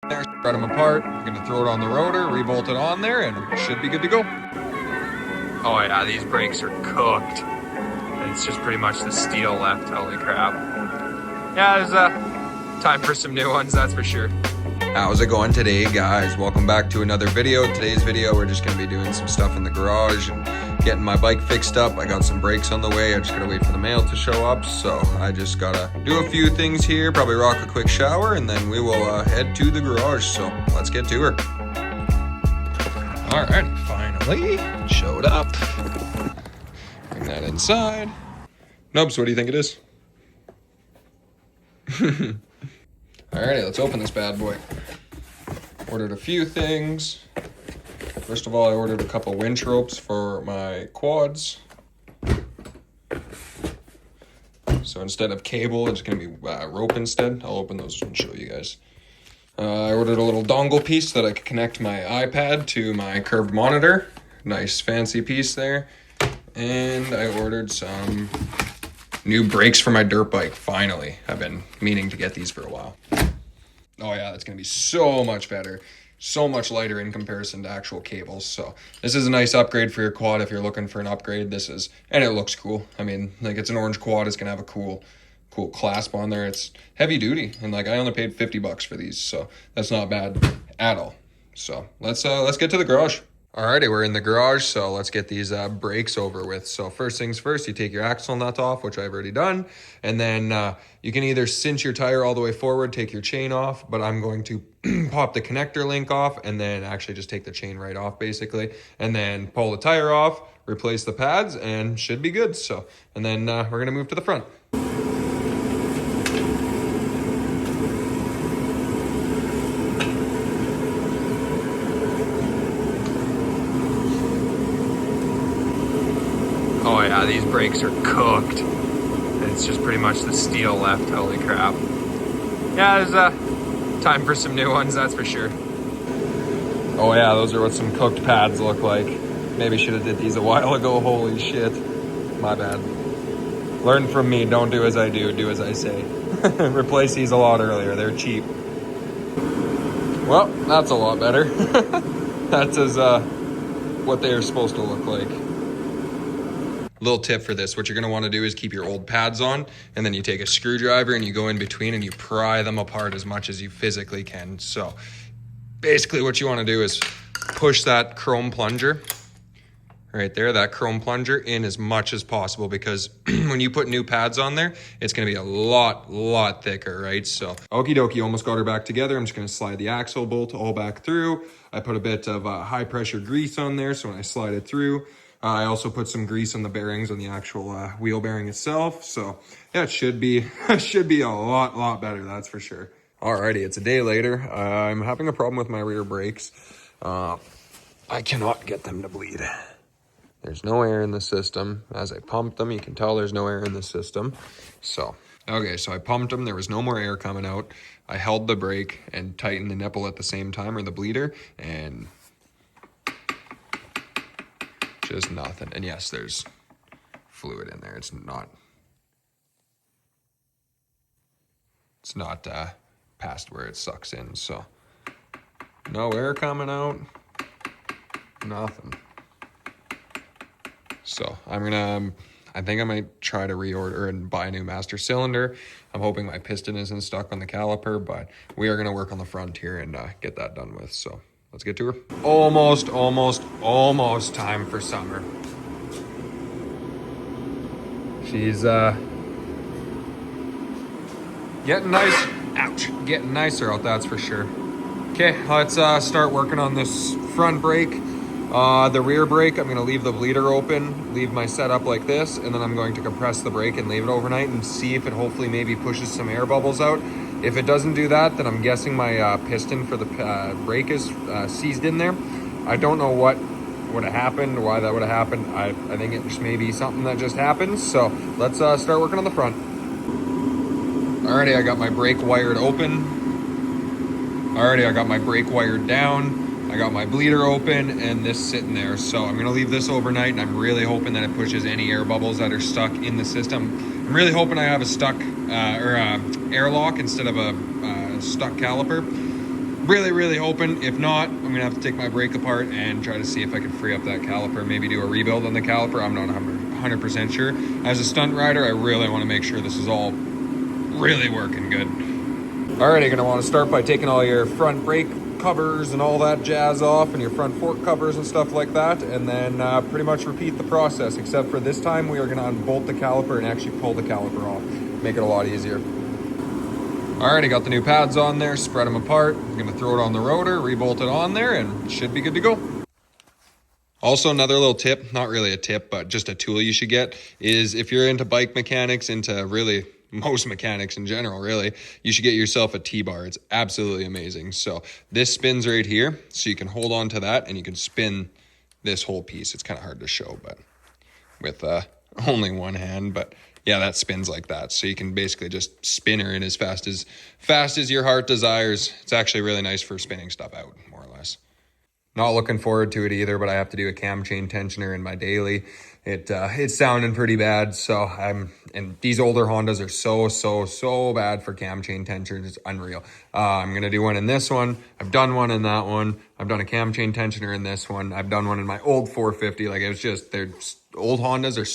there, spread them apart. I'm gonna throw it on the rotor, rebolt it on there, and it should be good to go. Oh yeah, these brakes are cooked. And it's just pretty much the steel left, holy crap. Yeah, there's time for some new ones, that's for sure. How's it going today, guys? Welcome back to another video. Today's video, we're just gonna be doing some stuff in the garage and getting my bike fixed up. I got some brakes on the way. I just gotta wait for the mail to show up. So I just gotta do a few things here, probably rock a quick shower, and then we will head to the garage. So let's get to her. Alrighty, finally showed up. Bring that inside. Nubs, what do you think it is? Alrighty, let's open this bad boy. Ordered a few things. First of all, I ordered a couple winch ropes for my quads. So instead of cable, it's gonna be rope instead. I'll open those and show you guys. I ordered a little dongle piece that I could connect my iPad to my curved monitor. Nice fancy piece there. And I ordered some new brakes for my dirt bike, finally. I've been meaning to get these for a while. Oh yeah, that's gonna be so much better. So much lighter in comparison to actual cables. So this is a nice upgrade for your quad if you're looking for an upgrade. This is, and it looks cool. I mean, like, it's an orange quad. It's gonna have a cool clasp on there. It's heavy duty, and like, I only paid $50 for these, so that's not bad at all. So let's get to the garage. Alrighty, we're in the garage, so let's get these brakes over with. So first things first, you take your axle nut off, which I've already done, and then you can either cinch your tire all the way forward, take your chain off, but I'm going to pop the connector link off and then actually just take the chain right off basically, and then pull the tire off, replace the pads, and should be good. So, and then we're gonna move to the front. Oh yeah, these brakes are cooked. And it's just pretty much the steel left, holy crap. Yeah, there's time for some new ones, that's for sure. Oh yeah, those are what some cooked pads look like. Maybe should have did these a while ago, holy shit. My bad. Learn from me, don't do as I do as I say. Replace these a lot earlier, they're cheap. Well, that's a lot better. That's as what they are supposed to look like. Little tip for this, what you're gonna wanna do is keep your old pads on, and then you take a screwdriver and you go in between and you pry them apart as much as you physically can. So basically what you wanna do is push that chrome plunger right there, that chrome plunger, in as much as possible, because when you put new pads on there, it's gonna be a lot thicker, right? So, okie dokie, almost got her back together. I'm just gonna slide the axle bolt all back through. I put a bit of high pressure grease on there, so when I slide it through, I also put some grease on the bearings on the actual wheel bearing itself. So yeah, it should be a lot better, that's for sure. Alrighty, it's a day later. I'm having a problem with my rear brakes. I cannot get them to bleed. There's no air in the system. As I pumped them, you can tell there's no air in the system. So, okay, so I pumped them. There was no more air coming out. I held the brake and tightened the nipple at the same time, or the bleeder, and just nothing. And yes, there's fluid in there. It's not past where it sucks in. So no air coming out, nothing. So I think I might try to reorder and buy a new master cylinder. I'm hoping my piston isn't stuck on the caliper, but we are gonna work on the front here and get that done with. So let's get to her. Almost time for summer. She's getting nice. Ouch. Getting nicer out, that's for sure. Okay, let's start working on this front brake. The rear brake, I'm gonna leave the bleeder open, leave my setup like this, and then I'm going to compress the brake and leave it overnight and see if it hopefully maybe pushes some air bubbles out. If it doesn't do that, then I'm guessing my piston for the brake is seized in there. I don't know what would have happened, why that would have happened. I think it just may be something that just happens. So let's start working on the front. Alrighty, I got my brake wired open. Alrighty, I got my brake wired down. I got my bleeder open and this sitting there. So I'm gonna leave this overnight, and I'm really hoping that it pushes any air bubbles that are stuck in the system. I'm really hoping I have a stuck airlock instead of a stuck caliper. really hoping. If not, I'm gonna have to take my brake apart and try to see if I can free up that caliper, maybe do a rebuild on the caliper. I'm not 100% sure. As a stunt rider, I really want to make sure this is all really working good. Alright, you're gonna want to start by taking all your front brake covers and all that jazz off, and your front fork covers and stuff like that, and then pretty much repeat the process, except for this time we are gonna unbolt the caliper and actually pull the caliper off. Make it a lot easier. Alright, I got the new pads on there, spread them apart. I'm gonna throw it on the rotor, rebolt it on there, and it should be good to go. Also, another little tip, not really a tip, but just a tool you should get, is if you're into bike mechanics, into really most mechanics in general, really, you should get yourself a T-bar. It's absolutely amazing. So this spins right here, so you can hold on to that and you can spin this whole piece. It's kind of hard to show, but with only one hand, but yeah, that spins like that. So you can basically just spin her in as fast as your heart desires. It's actually really nice for spinning stuff out, more or less. Not looking forward to it either, but I have to do a cam chain tensioner in my daily. It's sounding pretty bad, so and these older Hondas are so bad for cam chain tensioners. It's unreal. I'm gonna do one in this one. I've done one in that one. I've done a cam chain tensioner in this one. I've done one in my old 450. Like, it was just, old Hondas are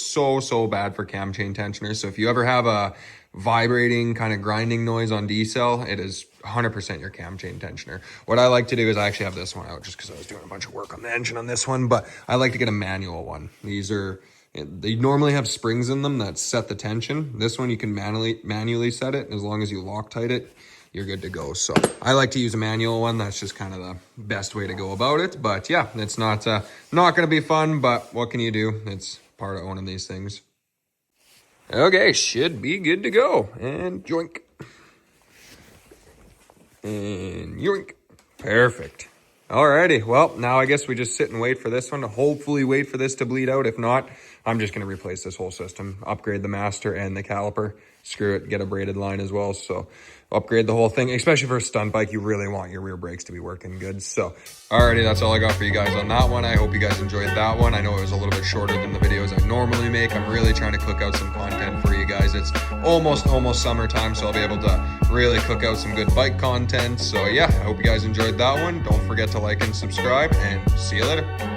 so bad for cam chain tensioners. So if you ever have a vibrating kind of grinding noise on D-cell, it is 100% your cam chain tensioner. What I like to do is I actually have this one out just because I was doing a bunch of work on the engine on this one, but I like to get a manual one. They normally have springs in them that set the tension. This one you can manually set it, and as long as you Loctite it, you're good to go. So I like to use a manual one. That's just kind of the best way to go about it. But yeah, it's not going to be fun, but what can you do? It's part of owning these things. Okay, should be good to go. And yoink. And yoink. Perfect. Alrighty, well, now I guess we just sit and wait for this one to hopefully wait for this to bleed out. If not, I'm just going to replace this whole system, upgrade the master and the caliper, screw it, get a braided line as well. So upgrade the whole thing, especially for a stunt bike. You really want your rear brakes to be working good. So alrighty, that's all I got for you guys on that one. I hope you guys enjoyed that one. I know it was a little bit shorter than the videos I normally make. I'm really trying to cook out some content for you guys. It's almost summertime, so I'll be able to really cook out some good bike content. So yeah, I hope you guys enjoyed that one. Don't forget to like and subscribe, and see you later.